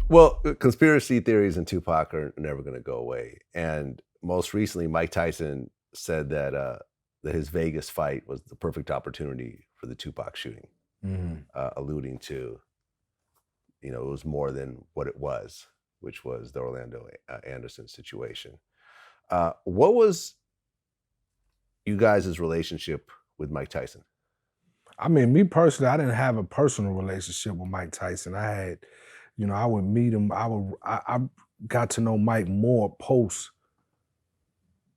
Well, conspiracy theories and Tupac are never going to go away. And most recently, Mike Tyson said that his Vegas fight was the perfect opportunity for the Tupac shooting, alluding to, it was more than what it was, which was the Orlando Anderson situation. What was you guys' relationship with Mike Tyson? I mean, me personally, I didn't have a personal relationship with Mike Tyson. I had, I would meet him. I got to know Mike more post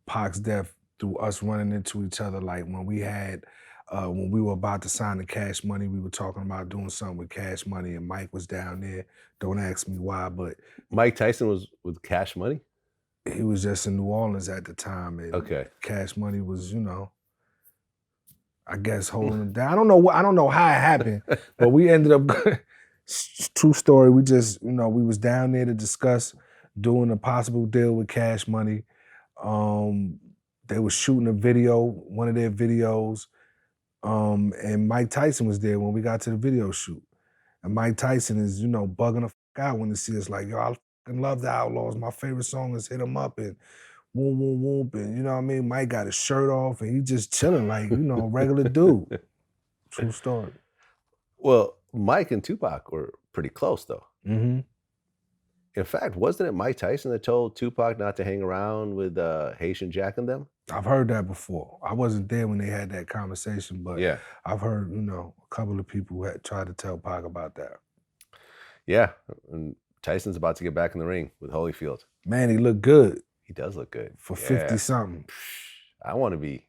Pac's death through us running into each other. Like when we were about to sign the Cash Money, we were talking about doing something with Cash Money, and Mike was down there. Don't ask me why, but Mike Tyson was with Cash Money? he was just in New Orleans at the time, and Okay. Cash Money was, I guess holding him down. I don't know how it happened, but we ended up true story. We just, we was down there to discuss doing a possible deal with Cash Money. They were shooting a video, one of their videos, and Mike Tyson was there when we got to the video shoot. And Mike Tyson is, bugging the fuck out when he sees us like, yo, I fucking love the Outlawz. My favorite song is Hit 'Em Up and Whoop, whoop, whoop. And you know what I mean? Mike got his shirt off and he just chilling like, regular dude. True story. Well, Mike and Tupac were pretty close, though. Mm-hmm. In fact, wasn't it Mike Tyson that told Tupac not to hang around with Haitian Jack and them? I've heard that before. I wasn't there when they had that conversation, but Yeah. I've heard, a couple of people who had tried to tell Pac about that. Yeah, and Tyson's about to get back in the ring with Holyfield. Man, he looked good. He does look good. For 50-something. I want to be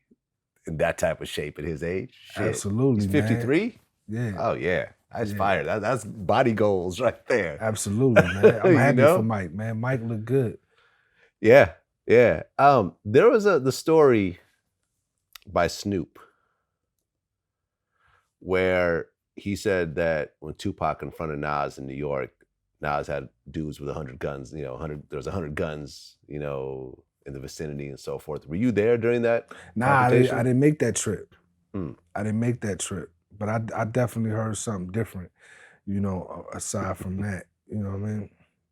in that type of shape at his age. Shit. Absolutely, He's 53? Yeah. Oh, yeah. That's fire. That's body goals right there. Absolutely, man. I'm happy for Mike, man. Mike looked good. Yeah, yeah. There was the story by Snoop where he said that when Tupac confronted Nas in New York, Nas had dudes with 100 guns, there was 100 guns, in the vicinity and so forth. Were you there during that? Nah, I didn't make that trip. I didn't make that trip, but I definitely heard something different, aside from that, you know what I mean?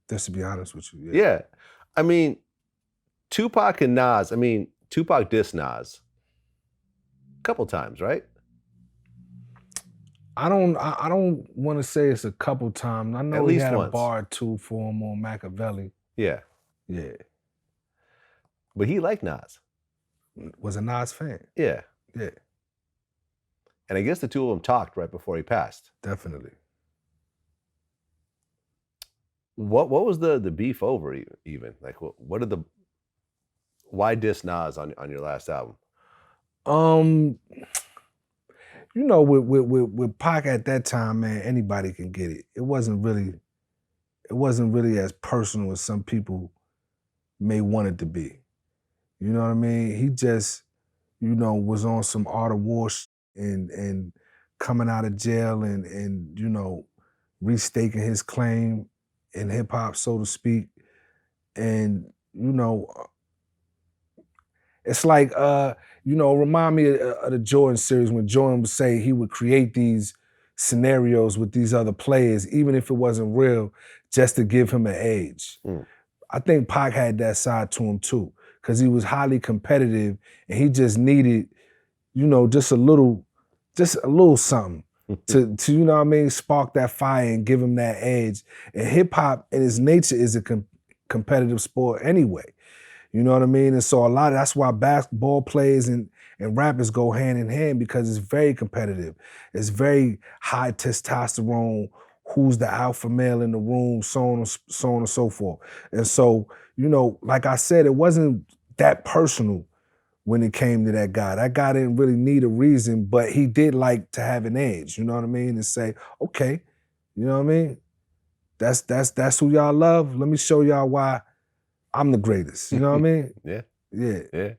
Just to be honest with you. Yeah. I mean, Tupac and Nas, Tupac dissed Nas a couple times, right? I don't want to say it's a couple times. I know he had a bar or two for him on Machiavelli. Yeah. Yeah. But he liked Nas. Was a Nas fan. Yeah. Yeah. And I guess the two of them talked right before he passed. Definitely. What was the beef over even? Like why diss Nas on your last album? With Pac at that time, man, anybody can get it. It wasn't really as personal as some people may want it to be. You know what I mean? He just, was on some art of war and coming out of jail and restaking his claim in hip hop, so to speak. And, it's like, remind me of the Jordan series when Jordan would say he would create these scenarios with these other players, even if it wasn't real, just to give him an edge. I think Pac had that side to him too, because he was highly competitive and he just needed, just a little something to you know what I mean, spark that fire and give him that edge. And hip hop in its nature is a competitive sport anyway. You know what I mean? And so that's why basketball players and rappers go hand in hand, because it's very competitive. It's very high testosterone, who's the alpha male in the room, so on and so forth. And so, like I said, it wasn't that personal when it came to that guy. That guy didn't really need a reason, but he did like to have an edge, you know what I mean? And say, okay, you know what I mean? That's who y'all love. Let me show y'all why I'm the greatest. You know what I mean? Yeah. Yeah. Yeah.